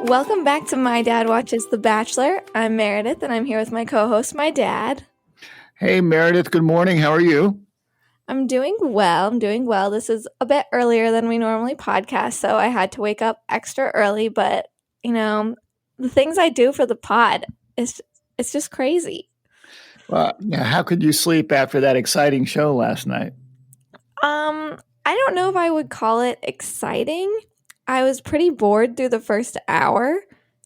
Welcome back to My Dad Watches The Bachelor. I'm Meredith, and I'm here with my co-host, my dad. Hey, Meredith, good morning. How are you? I'm doing well. This is a bit earlier than we normally podcast, so I had to wake up extra early, but, the things I do for the pod, it's just crazy. Well, how could you sleep after that exciting show last night? I don't know if I would call it exciting. I was pretty bored through the first hour.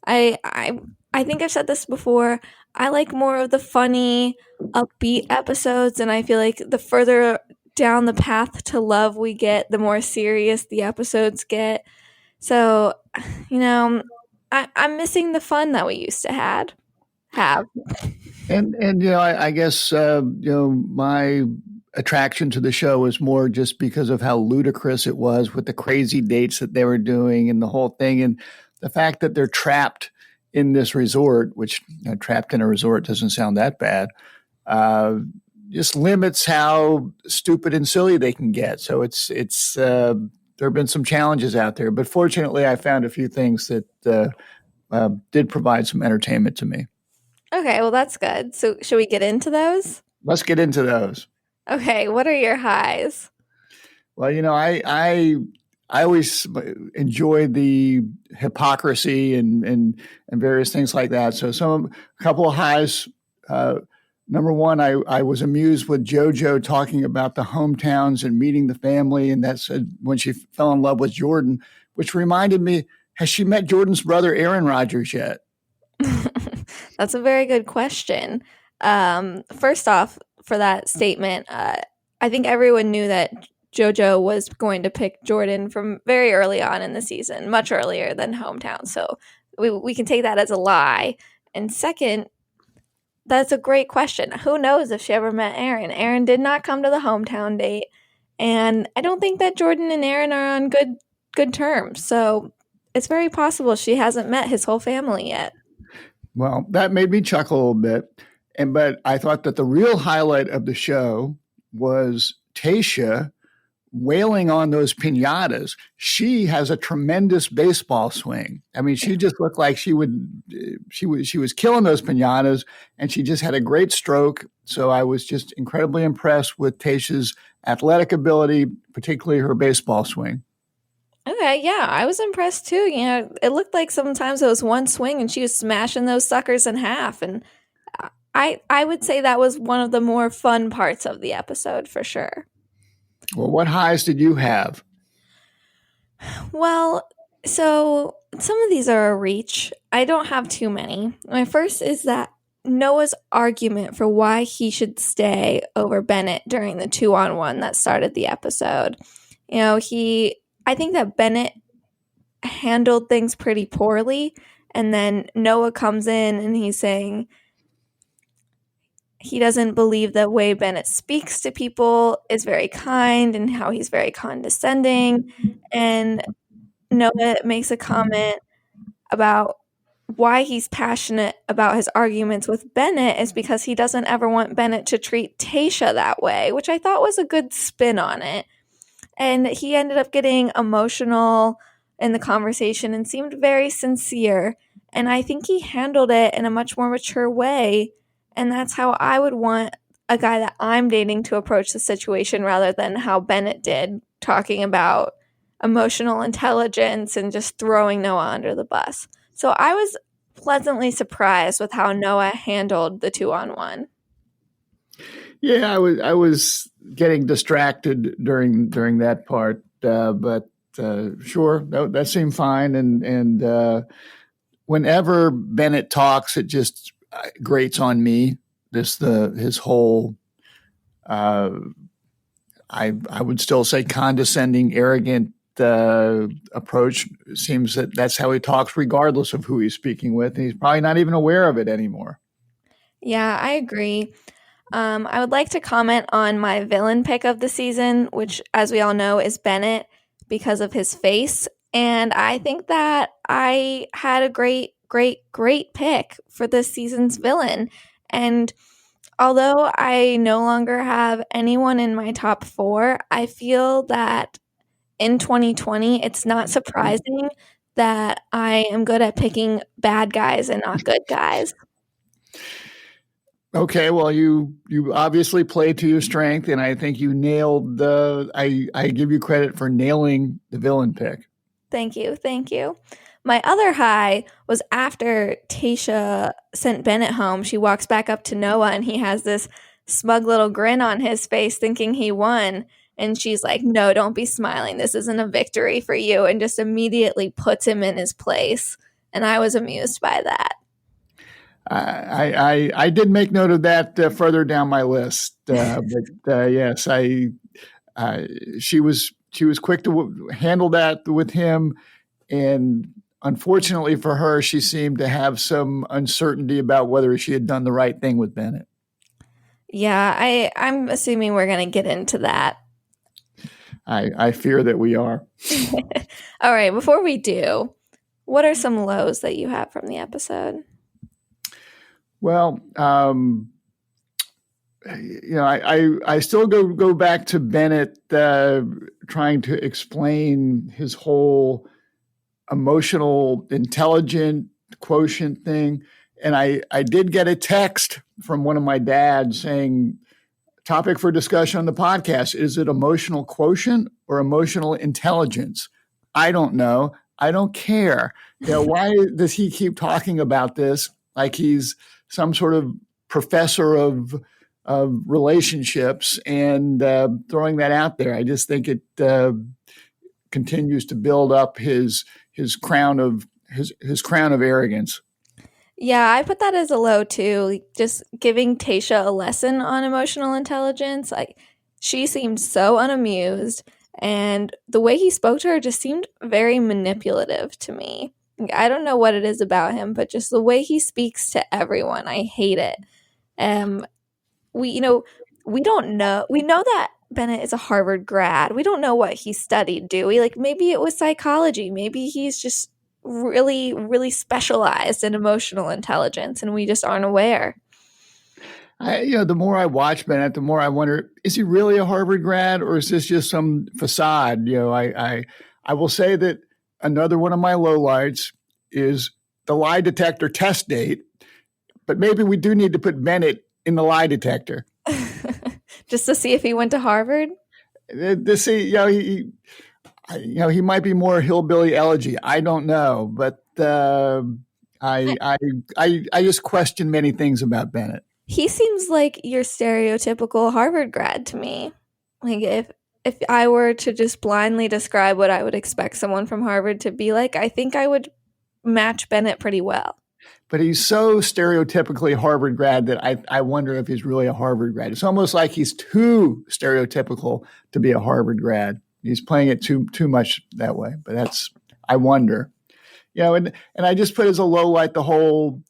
I think I've said this before. I like more of the funny, upbeat episodes, and I feel like the further down the path to love we get, the more serious the episodes get. So, I'm missing the fun that we used to have. And I guess my attraction to the show was more just because of how ludicrous it was with the crazy dates that they were doing and the whole thing, and the fact that they're trapped in this resort, which trapped in a resort doesn't sound that bad. Just limits how stupid and silly they can get. So it's there have been some challenges out there, but fortunately, I found a few things that did provide some entertainment to me. Okay, well, that's good. So, should we get into those? Let's get into those. Okay, what are your highs? Well, I always enjoy the hypocrisy and various things like that. So a couple of highs. Number one, I was amused with JoJo talking about the hometowns and meeting the family, and that's when she fell in love with Jordan, which reminded me, has she met Jordan's brother Aaron Rodgers yet? That's a very good question. First off, for that statement, I think everyone knew that JoJo was going to pick Jordan from very early on in the season, much earlier than hometown. So we can take that as a lie. And second, that's a great question. Who knows if she ever met Aaron? Aaron did not come to the hometown date, and I don't think that Jordan and Aaron are on good terms. So it's very possible she hasn't met his whole family yet. Well, that made me chuckle a little bit. But I thought that the real highlight of the show was Tayshia wailing on those piñatas. She has a tremendous baseball swing. I mean, she just looked like she was killing those piñatas, and she just had a great stroke. So I was just incredibly impressed with Tayshia's athletic ability, particularly her baseball swing. Okay, yeah, I was impressed too. It looked like sometimes it was one swing and she was smashing those suckers in half. And I would say that was one of the more fun parts of the episode for sure. Well, what highs did you have? Well, so some of these are a reach. I don't have too many. My first is that Noah's argument for why he should stay over Bennett during the 2-on-1 that started the episode. I think that Bennett handled things pretty poorly, and then Noah comes in and he's saying he doesn't believe the way Bennett speaks to people is very kind and how he's very condescending. And Noah makes a comment about why he's passionate about his arguments with Bennett is because he doesn't ever want Bennett to treat Tayshia that way, which I thought was a good spin on it. And he ended up getting emotional in the conversation and seemed very sincere. And I think he handled it in a much more mature way. And that's how I would want a guy that I'm dating to approach the situation rather than how Bennett did, talking about emotional intelligence and just throwing Noah under the bus. So I was pleasantly surprised with how Noah handled the 2-on-1. Yeah, I was getting distracted during that part, but sure, that seemed fine. And whenever Bennett talks, it just grates on me. His whole I would still say condescending, arrogant approach seems that's how he talks, regardless of who he's speaking with, and he's probably not even aware of it anymore. Yeah, I agree. I would like to comment on my villain pick of the season, which, as we all know, is Bennett because of his face. And I think that I had a great pick for this season's villain. And although I no longer have anyone in my top 4, I feel that in 2020, it's not surprising that I am good at picking bad guys and not good guys. Okay, well, you obviously played to your strength, and I think you nailed the. I give you credit for nailing the villain pick. Thank you. Thank you. My other high was after Tasha sent Bennett home. She walks back up to Noah and he has this smug little grin on his face, thinking he won. And she's like, "No, don't be smiling. This isn't a victory for you." And just immediately puts him in his place. And I was amused by that. I did make note of that further down my list, but yes, she was quick to handle that with him, and unfortunately for her, she seemed to have some uncertainty about whether she had done the right thing with Bennett. Yeah, I'm assuming we're going to get into that. I fear that we are. All right, before we do, what are some lows that you have from the episode? Well, I still go back to Bennett trying to explain his whole emotional intelligent quotient thing. And I did get a text from one of my dads saying, topic for discussion on the podcast, is it emotional quotient or emotional intelligence? I don't know. I don't care. Why does he keep talking about this like he's some sort of professor of relationships and throwing that out there? I just think it continues to build up his crown of arrogance. Yeah, I put that as a low too. Just giving Tasha a lesson on emotional intelligence. Like, she seemed so unamused, and the way he spoke to her just seemed very manipulative to me. I don't know what it is about him, but just the way he speaks to everyone, I hate it. We don't know. We know that Bennett is a Harvard grad. We don't know what he studied, do we? Like, maybe it was psychology. Maybe he's just really, really specialized in emotional intelligence and we just aren't aware. The more I watch Bennett, the more I wonder, is he really a Harvard grad or is this just some facade? I will say that another one of my lowlights is the lie detector test date, but maybe we do need to put Bennett in the lie detector. Just to see if he went to Harvard? To see, he might be more hillbilly elegy. I don't know, but I just question many things about Bennett. He seems like your stereotypical Harvard grad to me. Like, if I were to just blindly describe what I would expect someone from Harvard to be like, I think I would match Bennett pretty well. But he's so stereotypically Harvard grad that I wonder if he's really a Harvard grad. It's almost like he's too stereotypical to be a Harvard grad. He's playing it too much that way. But I wonder. And I just put as a low light the whole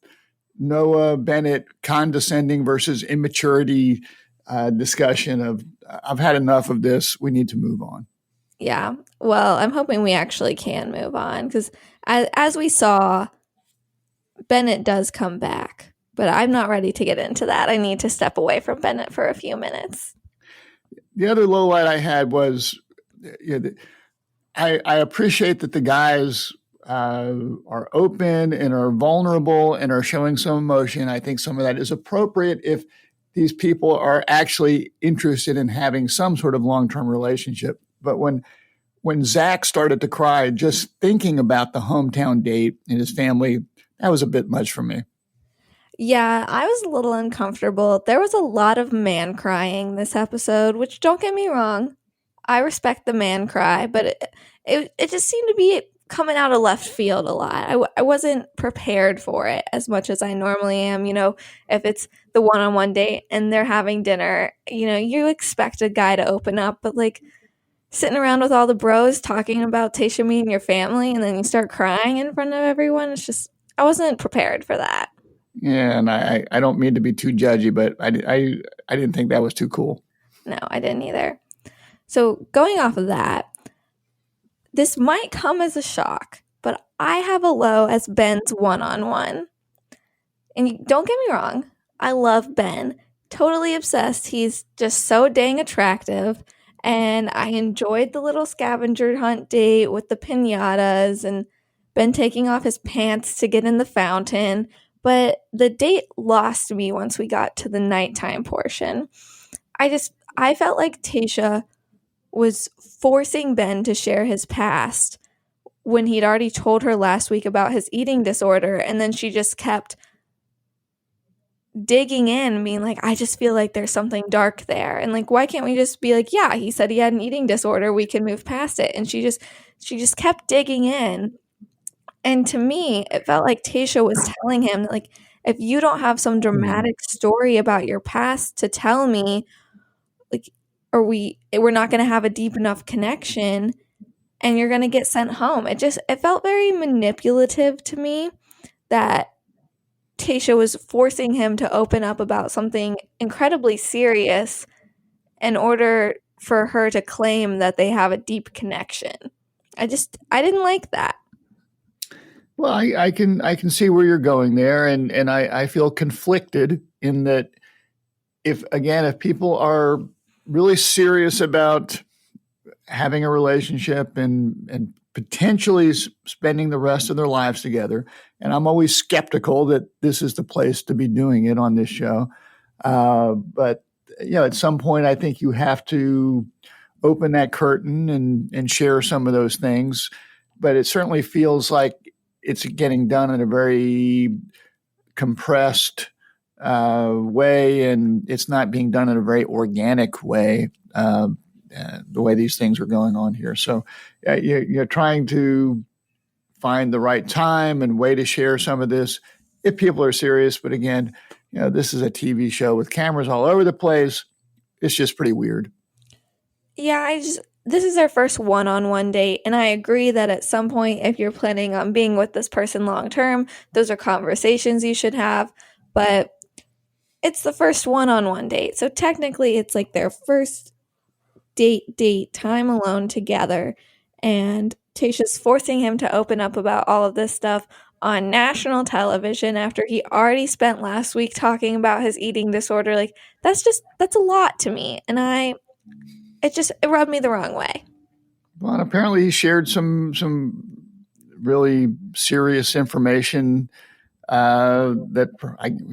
Noah Bennett condescending versus immaturity discussion of, I've had enough of this. We need to move on. Yeah. Well, I'm hoping we actually can move on because as we saw, Bennett does come back, but I'm not ready to get into that. I need to step away from Bennett for a few minutes. The other low light I had was, I appreciate that the guys are open and are vulnerable and are showing some emotion. I think some of that is appropriate if these people are actually interested in having some sort of long-term relationship. But when Zach started to cry, just thinking about the hometown date and his family, that was a bit much for me. Yeah, I was a little uncomfortable. There was a lot of man crying this episode, which, don't get me wrong, I respect the man cry, but it just seemed to be coming out of left field a lot. I wasn't prepared for it as much as I normally am. If it's the one-on-one date and they're having dinner, you expect a guy to open up, but like sitting around with all the bros talking about Tasha meeting your family and then you start crying in front of everyone, it's just, I wasn't prepared for that. Yeah, and I don't mean to be too judgy, but I didn't think that was too cool. No, I didn't either. So going off of that, this might come as a shock, but I have a low as Ben's one-on-one. And don't get me wrong, I love Ben. Totally obsessed. He's just so dang attractive. And I enjoyed the little scavenger hunt date with the piñatas. been taking off his pants to get in the fountain, but the date lost me once we got to the nighttime portion. I felt like Tasha was forcing Ben to share his past when he'd already told her last week about his eating disorder, and then she just kept digging in, being like, I just feel like there's something dark there. And like, why can't we just be like, yeah, he said he had an eating disorder, we can move past it. And she just kept digging in. And to me, it felt like Tasha was telling him, like, if you don't have some Mhm. dramatic story about your past to tell me, like, we're not going to have a deep enough connection, and you're going to get sent home. It felt very manipulative to me that Tasha was forcing him to open up about something incredibly serious in order for her to claim that they have a deep connection. I didn't like that. Well, I can see where you're going there, and I feel conflicted in that if people are really serious about having a relationship and potentially spending the rest of their lives together, and I'm always skeptical that this is the place to be doing it on this show. But at some point, I think you have to open that curtain and share some of those things. But it certainly feels like it's getting done in a very compressed way, and it's not being done in a very organic way. The way these things are going on here, so you're trying to find the right time and way to share some of this if people are serious. But again, this is a TV show with cameras all over the place. It's just pretty weird. Yeah, this is our first one-on-one date, and I agree that at some point, if you're planning on being with this person long term, those are conversations you should have. But it's the first one-on-one date, so technically, it's like their first date time alone together, and Tasha's forcing him to open up about all of this stuff on national television after he already spent last week talking about his eating disorder. Like, that's a lot to me, and it rubbed me the wrong way. Well, and apparently he shared some really serious information that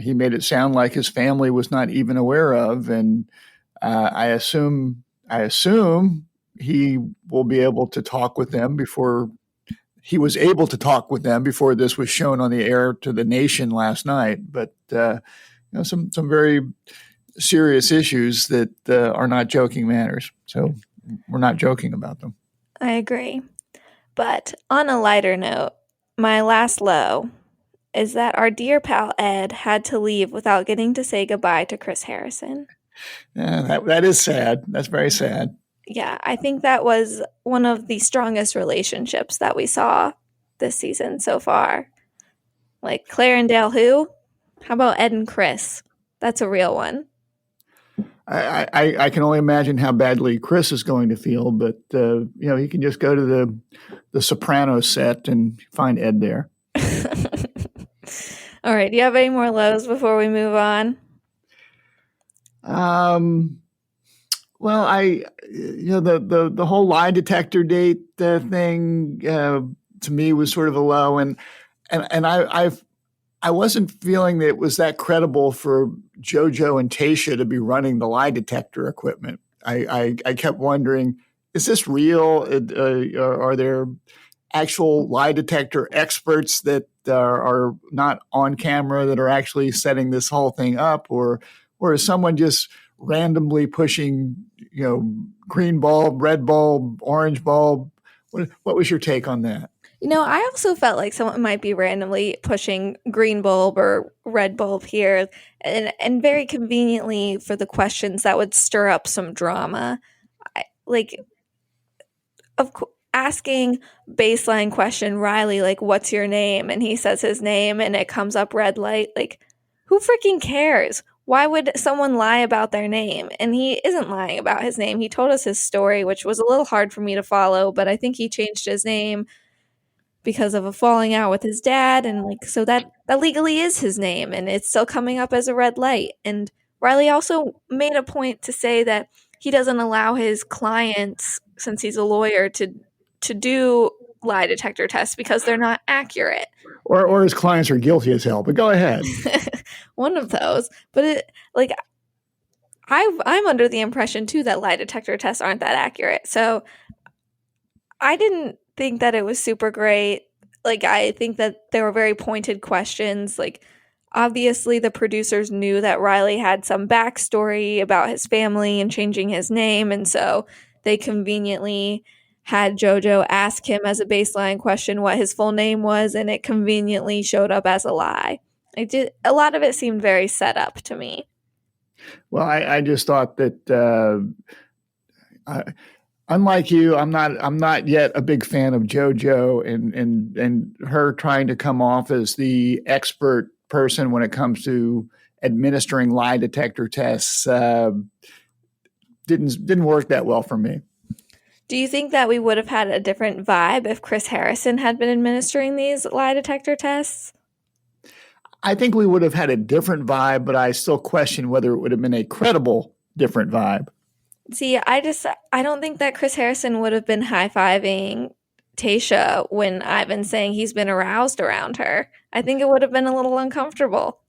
he made it sound like his family was not even aware of, and I assume he will be able to talk with them before he was able to talk with them before this was shown on the air to the nation last night. But some very serious issues that are not joking matters. So we're not joking about them. I agree. But on a lighter note, my last low is that our dear pal Ed had to leave without getting to say goodbye to Chris Harrison. Yeah, that is sad. That's very sad. Yeah, I think that was one of the strongest relationships that we saw this season so far. Like Claire and Dale, who? How about Ed and Chris? That's a real one. I can only imagine how badly Chris is going to feel, but he can just go to the Sopranos set and find Ed there. All right, do you have any more lows before we move on? Um, well, the whole lie detector date thing to me was sort of a low, and I wasn't feeling that it was that credible for JoJo and Tasha to be running the lie detector equipment. I kept wondering, is this real? Are there actual lie detector experts that are not on camera that are actually setting this whole thing up, or is someone just randomly pushing, green bulb, red bulb, orange bulb? What was your take on that? I also felt like someone might be randomly pushing green bulb or red bulb here, and very conveniently for the questions that would stir up some drama. Like, asking baseline question Riley, like, what's your name? And he says his name and it comes up red light. Like, who freaking cares? Why would someone lie about their name? And he isn't lying about his name. He told us his story, which was a little hard for me to follow, but I think he changed his name because of a falling out with his dad, and like, so that legally is his name, and it's still coming up as a red light. And Riley also made a point to say that he doesn't allow his clients, since he's a lawyer, to do lie detector tests because they're not accurate. Or his clients are guilty as hell. But go ahead. One of those. But I'm under the impression too that lie detector tests aren't that accurate. So I didn't think that it was super great. Like, I think that there were very pointed questions. Like, obviously, the producers knew that Riley had some backstory about his family and changing his name. And so they conveniently had JoJo ask him as a baseline question what his full name was, and it conveniently showed up as a lie. A lot of it seemed very set up to me. Well, I just thought that unlike you, I'm not yet a big fan of JoJo and her trying to come off as the expert person when it comes to administering lie detector tests. Didn't work that well for me. Do you think that we would have had a different vibe if Chris Harrison had been administering these lie detector tests? I think we would have had a different vibe, but I still question whether it would have been a credible different vibe. See, I don't think that Chris Harrison would have been high-fiving Tasha when Ivan's saying he's been aroused around her. I think it would have been a little uncomfortable.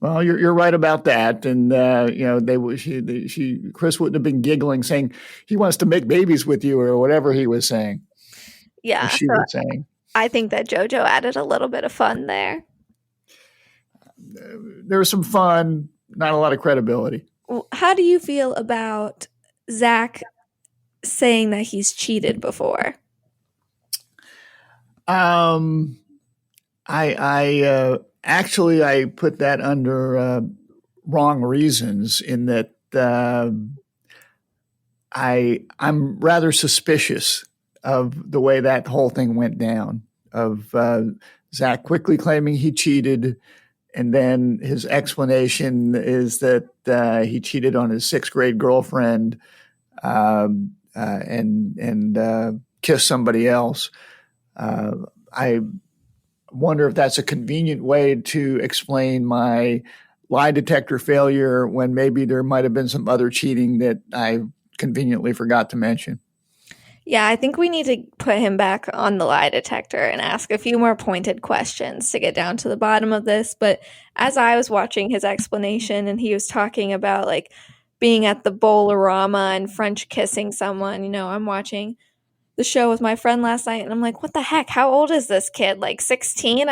Well, you're right about that, and Chris wouldn't have been giggling saying he wants to make babies with you or whatever he was saying. Or Yeah, she so was saying. I think that JoJo added a little bit of fun there. There was some fun, not a lot of credibility. How do you feel about Zach saying that he's cheated before? I actually I put that under wrong reasons in that I'm rather suspicious of the way that whole thing went down. Of Zach quickly claiming he cheated, and then his explanation is that he cheated on his sixth grade girlfriend and kissed somebody else. I wonder if that's a convenient way to explain my lie detector failure when maybe there might have been some other cheating that I conveniently forgot to mention. Yeah, I think we need to put him back on the lie detector and ask a few more pointed questions to get down to the bottom of this. But as I was watching his explanation and he was talking about like being at the Bowl-orama and French kissing someone, I'm watching the show with my friend last night and I'm like, what the heck? How old is this kid? Like 16?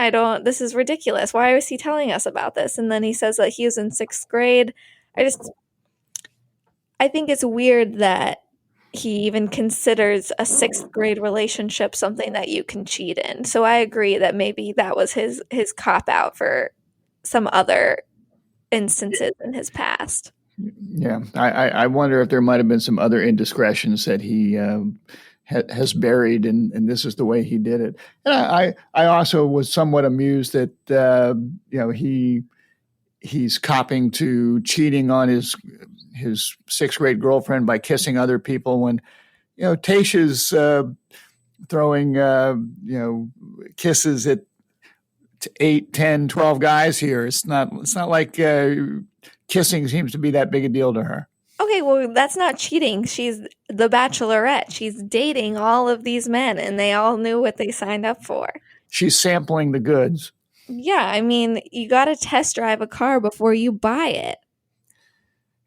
This is ridiculous. Why was he telling us about this? And then he says that he was in sixth grade. I think it's weird that he even considers a sixth grade relationship something that you can cheat in. So I agree that maybe that was his cop out for some other instances in his past. Yeah, I wonder if there might have been some other indiscretions that he has buried, and this is the way he did it. And I also was somewhat amused that he's copping to cheating on his sixth grade girlfriend by kissing other people when Tasha's throwing kisses at 8, 10, 12 guys here. It's not like kissing seems to be that big a deal to her. Okay, well, that's not cheating. She's the Bachelorette. She's dating all of these men, and they all knew what they signed up for. She's sampling the goods. Yeah, I mean, you got to test drive a car before you buy it.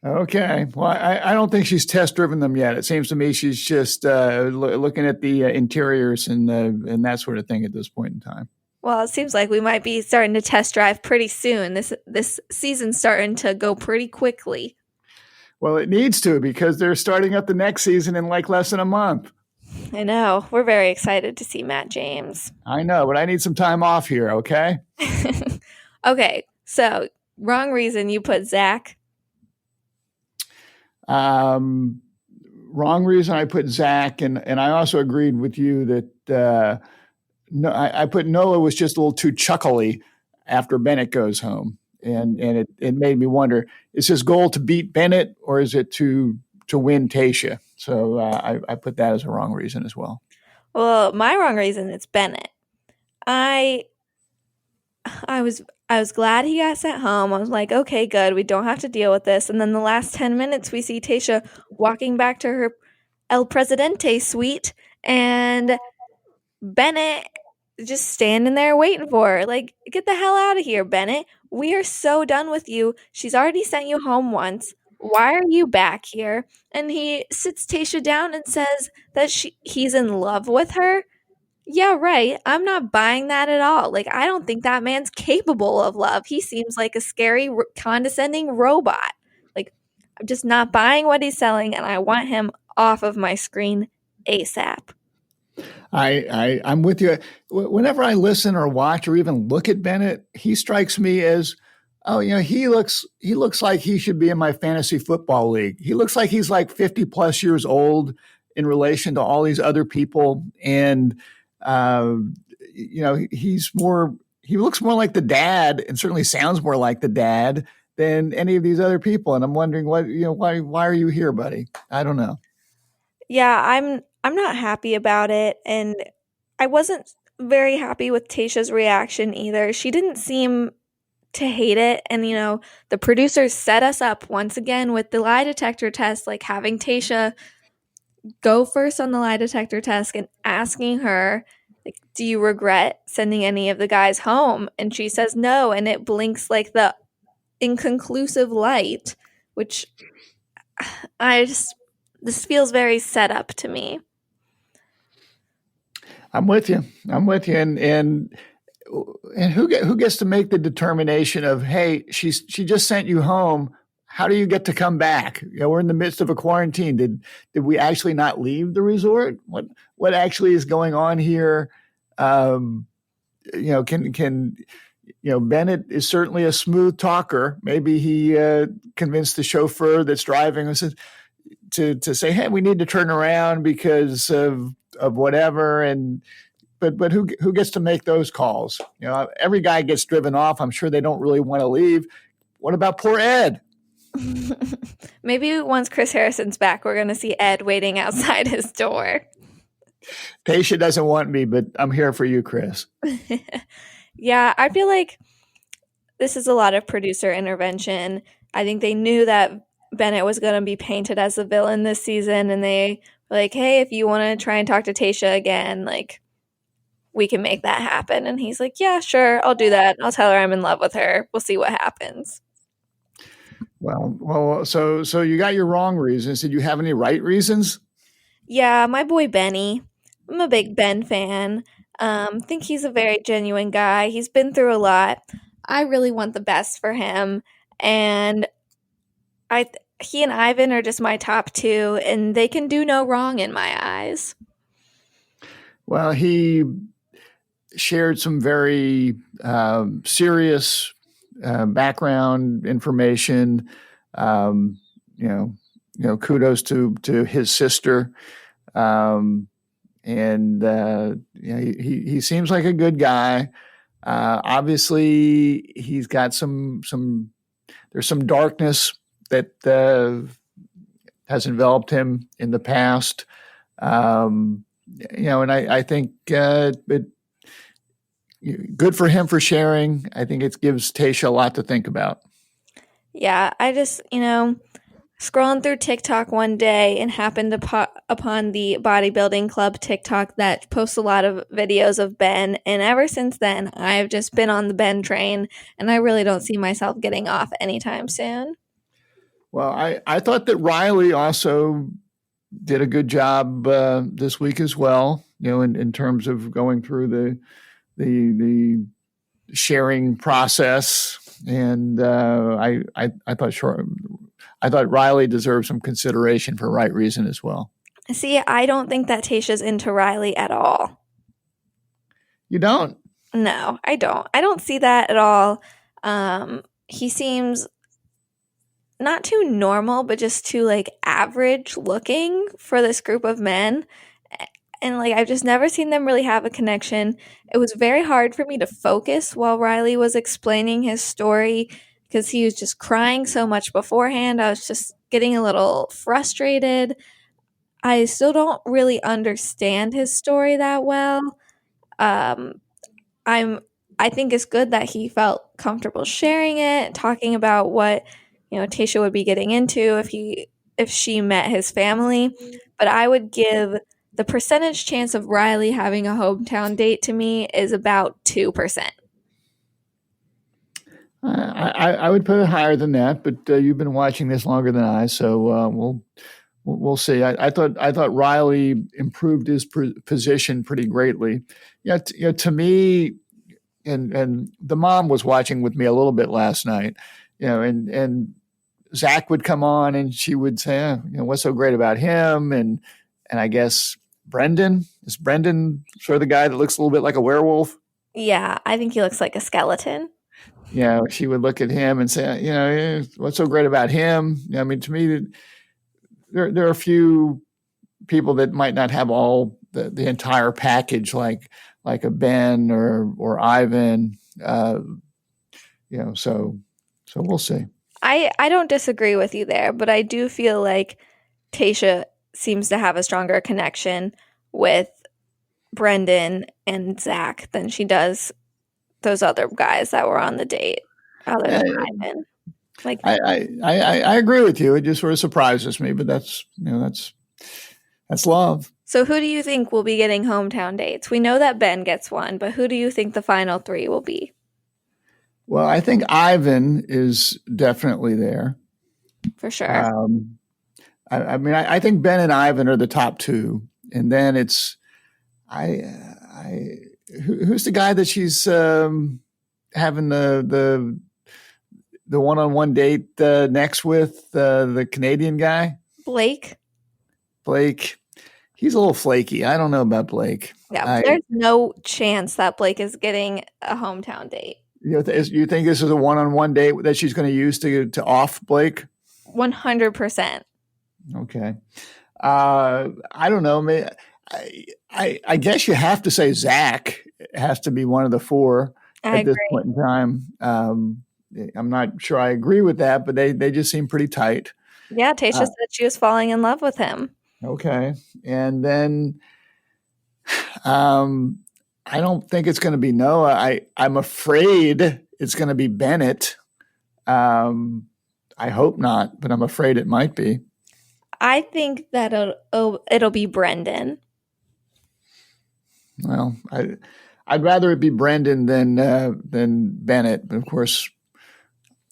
Okay. Well, I don't think she's test driven them yet. It seems to me she's just looking at the interiors and that sort of thing at this point in time. Well, it seems like we might be starting to test drive pretty soon. This season's starting to go pretty quickly. Well, it needs to because they're starting up the next season in like less than a month. I know. We're very excited to see Matt James. I know, but I need some time off here, okay? Okay, so wrong reason you put Zach. Wrong reason I put Zach, and I also agreed with you that no, I put Noah was just a little too chuckly after Bennett goes home. And it made me wonder, is his goal to beat Bennett or is it to win Tasha? So I put that as a wrong reason as well. Well, my wrong reason is Bennett. I was glad he got sent home. I was like, okay, good. We don't have to deal with this. And then the last 10 minutes, we see Tasha walking back to her El Presidente suite, and Bennett just standing there waiting for her. Like, get the hell out of here, Bennett. We are so done with you. She's already sent you home once. Why are you back here? And he sits Tasha down and says that he's in love with her. Yeah, right. I'm not buying that at all. Like, I don't think that man's capable of love. He seems like a scary, condescending robot. Like, I'm just not buying what he's selling, and I want him off of my screen ASAP. I'm with you. Whenever I listen or watch or even look at Bennett, he strikes me as, oh, he looks like he should be in my fantasy football league. He looks like he's like 50 plus years old in relation to all these other people, and uh, he's more. He looks more like the dad, and certainly sounds more like the dad than any of these other people. And I'm wondering why are you here, buddy? I don't know. Yeah, I'm not happy about it, and I wasn't very happy with Tasha's reaction either. She didn't seem to hate it, and the producers set us up once again with the lie detector test, like having Tasha go first on the lie detector test and asking her, like, do you regret sending any of the guys home? And she says no, and it blinks like the inconclusive light, which I just this feels very set up to me. I'm with you. I'm with you. And who gets to make the determination of, hey, she just sent you home. How do you get to come back? We're in the midst of a quarantine. Did we actually not leave the resort? What actually is going on here? Um, can Bennett is certainly a smooth talker. Maybe he convinced the chauffeur that's driving us to say, hey, we need to turn around because of whatever. And but who gets to make those calls? Every guy gets driven off. I'm sure they don't really want to leave. What about poor Ed? Maybe once Chris Harrison's back, we're going to see Ed waiting outside his door. Tasha doesn't want me, but I'm here for you, Chris. Yeah, I feel like this is a lot of producer intervention. I think they knew that Bennett was going to be painted as the villain this season, and they were like, hey, if you want to try and talk to Tasha again, like, we can make that happen. And he's like, yeah, sure, I'll do that. I'll tell her I'm in love with her. We'll see what happens. Well, so you got your wrong reasons. Did you have any right reasons? Yeah, my boy Benny. I'm a big Ben fan. Think he's a very genuine guy. He's been through a lot. I really want the best for him, and he and Ivan are just my top two, and they can do no wrong in my eyes. Well, he shared some very serious background information. Kudos to his sister, and he seems like a good guy. Obviously, he's got some. There's some darkness that has enveloped him in the past. And I think it good for him for sharing. I think it gives Tasha a lot to think about. Yeah, I just, scrolling through TikTok one day and happened upon the bodybuilding club TikTok that posts a lot of videos of Ben. And ever since then, I've just been on the Ben train, and I really don't see myself getting off anytime soon. Well, I thought that Riley also did a good job this week as well, in terms of going through the sharing process. And I thought Riley deserved some consideration for right reason as well. See, I don't think that Tasha's into Riley at all. You don't? No, I don't. I don't see that at all. He seems not too normal, but just too like average looking for this group of men. And like I've just never seen them really have a connection. It was very hard for me to focus while Riley was explaining his story because he was just crying so much beforehand. I was just getting a little frustrated. I still don't really understand his story that well. I think it's good that he felt comfortable sharing it, talking about what Tasha would be getting into if she met his family. But I would give the percentage chance of Riley having a hometown date to me is about 2%. I would put it higher than that, but you've been watching this longer than I, so we'll see. I thought Riley improved his position pretty greatly. Yeah, to me, and the mom was watching with me a little bit last night. And Zach would come on and she would say, what's so great about him? And I guess Brendan is sort of the guy that looks a little bit like a werewolf. Yeah, I think he looks like a skeleton. She would look at him and say, what's so great about him? I mean, to me, there are a few people that might not have all the entire package, like a Ben or Ivan. So we'll see. I don't disagree with you there, but I do feel like Tayshia seems to have a stronger connection with Brendan and Zach than she does those other guys that were on the date, other than Ivan. Like, I agree with you. It just sort of surprises me, but that's love. so who do you think will be getting hometown dates? We know that Ben gets one, but who do you think the final three will be? Well, I think Ivan is definitely there. For sure. I think Ben and Ivan are the top two, and then it's who's the guy that she's having the one-on-one date next with, the Canadian guy? Blake. He's a little flaky. I don't know about Blake. Yeah, there's no chance that Blake is getting a hometown date. You think this is a one-on-one date that she's going to use to off Blake? 100%. Okay. I don't know. I guess you have to say Zach has to be one of the four at this point in time. I'm not sure I agree with that, but they just seem pretty tight. Yeah, Tayshia said she was falling in love with him. Okay. And then I don't think it's going to be Noah. I'm afraid it's going to be Bennett. I hope not, but I'm afraid it might be. I think that it'll be Brendan. Well, I'd rather it be Brendan than Bennett, but of course,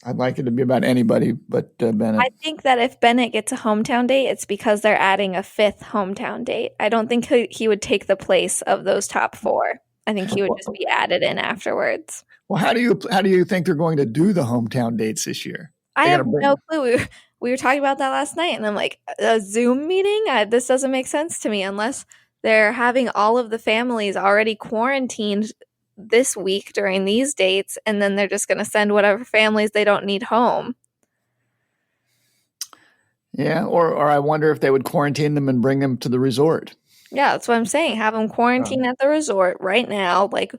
I'd like it to be about anybody but Bennett. I think that if Bennett gets a hometown date, it's because they're adding a fifth hometown date. I don't think he would take the place of those top four. I think he would just be added in afterwards. Well, how do you think they're going to do the hometown dates this year? I have no clue. We were talking about that last night, and I'm like, a Zoom meeting? This doesn't make sense to me unless they're having all of the families already quarantined this week during these dates, and then they're just going to send whatever families they don't need home. Yeah, or I wonder if they would quarantine them and bring them to the resort. Yeah, that's what I'm saying. Have them quarantine at the resort right now, like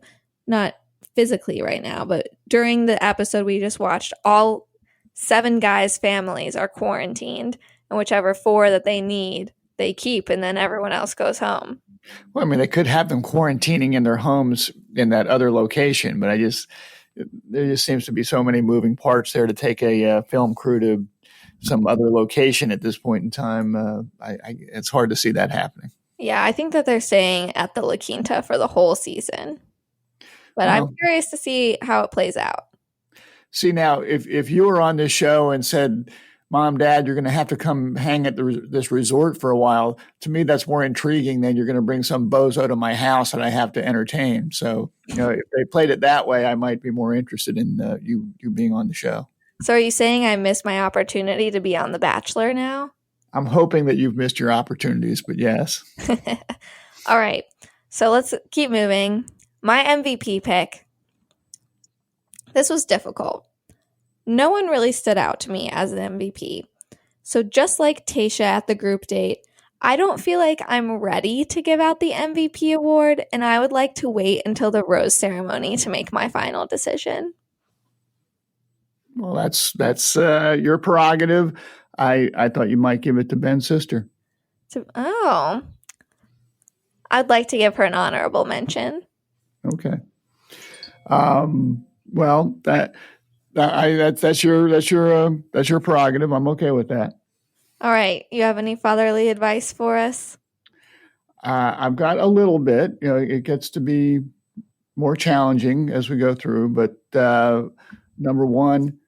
not physically right now, but during the episode we just watched, all 7 guys' families are quarantined, and whichever 4 that they need, they keep, and then everyone else goes home. Well, I mean, they could have them quarantining in their homes in that other location, but there just seems to be so many moving parts there to take a film crew to some other location at this point in time. It's hard to see that happening. Yeah, I think that they're staying at the La Quinta for the whole season, but I'm curious to see how it plays out. See, now, if you were on this show and said, Mom, Dad, you're going to have to come hang at this resort for a while, to me, that's more intriguing than you're going to bring some bozo to my house that I have to entertain. So, if they played it that way, I might be more interested in you being on the show. So are you saying I missed my opportunity to be on The Bachelor now? I'm hoping that you've missed your opportunities, but yes. All right. So let's keep moving. My MVP pick. This was difficult. No one really stood out to me as an MVP. So just like Tayshia at the group date, I don't feel like I'm ready to give out the MVP award, and I would like to wait until the rose ceremony to make my final decision. Well, that's your prerogative. I thought you might give it to Ben's sister. I'd like to give her an honorable mention. Okay. Well, that's your prerogative. I'm okay with that. All right. You have any fatherly advice for us? I've got a little bit. It gets to be more challenging as we go through. But number one,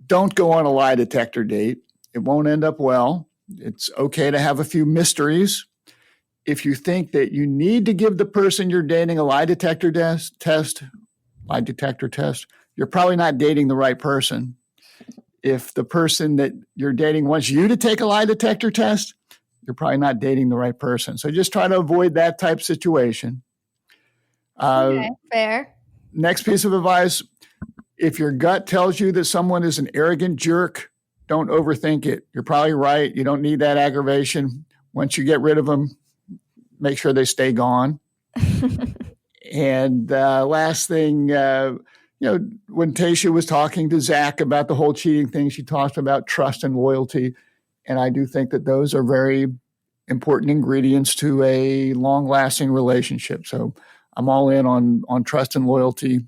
don't go on a lie detector date. It won't end up well. It's okay to have a few mysteries. If you think that you need to give the person you're dating a lie detector test, you're probably not dating the right person. If the person that you're dating wants you to take a lie detector test, you're probably not dating the right person. So just try to avoid that type situation. Okay, fair. Next piece of advice, if your gut tells you that someone is an arrogant jerk, don't overthink it. You're probably right. You don't need that aggravation. Once you get rid of them, make sure they stay gone. And last thing, when Tasha was talking to Zach about the whole cheating thing, she talked about trust and loyalty. And I do think that those are very important ingredients to a long-lasting relationship. So I'm all in on trust and loyalty.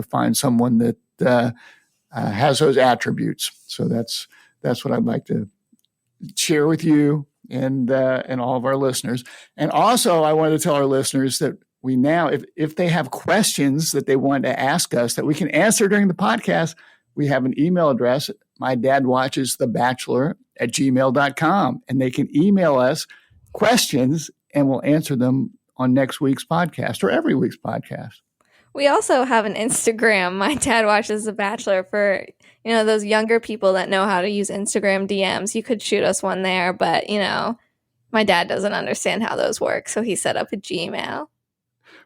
Find someone that has those attributes. So that's what I'd like to share with you and all of our listeners. And also, I wanted to tell our listeners that we now, if they have questions that they want to ask us that we can answer during the podcast, we have an email address. My dad watches The Bachelor at gmail.com, and they can email us questions and we'll answer them on next week's podcast or every week's podcast. We also have an Instagram. My dad watches The Bachelor for, those younger people that know how to use Instagram DMs. You could shoot us one there, but, my dad doesn't understand how those work, so he set up a Gmail.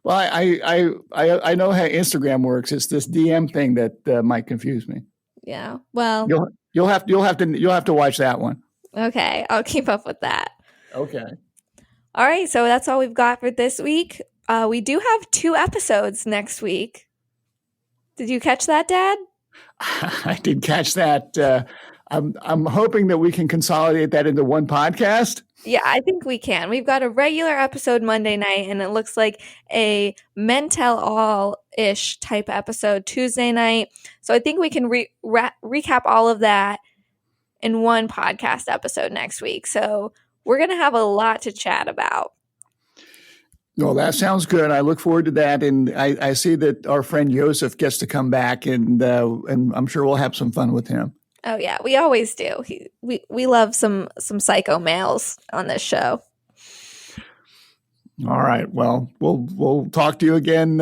Well, I know how Instagram works. It's this DM thing that might confuse me. Yeah. Well, you'll have to watch that one. Okay, I'll keep up with that. Okay. All right, so that's all we've got for this week. We do have 2 episodes next week. Did you catch that, Dad? I did catch that. I'm hoping that we can consolidate that into one podcast. Yeah, I think we can. We've got a regular episode Monday night, and it looks like a Men Tell All-ish type episode Tuesday night. So I think we can recap all of that in one podcast episode next week. So we're going to have a lot to chat about. Well, that sounds good. I look forward to that. And I see that our friend Joseph gets to come back, and I'm sure we'll have some fun with him. Oh, yeah, we always do. We love some psycho males on this show. All right. Well, we'll talk to you again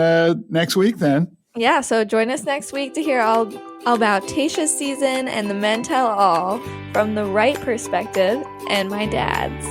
next week then. Yeah, so join us next week to hear all about Tasha's season and the Men Tell All from the right perspective and my dad's.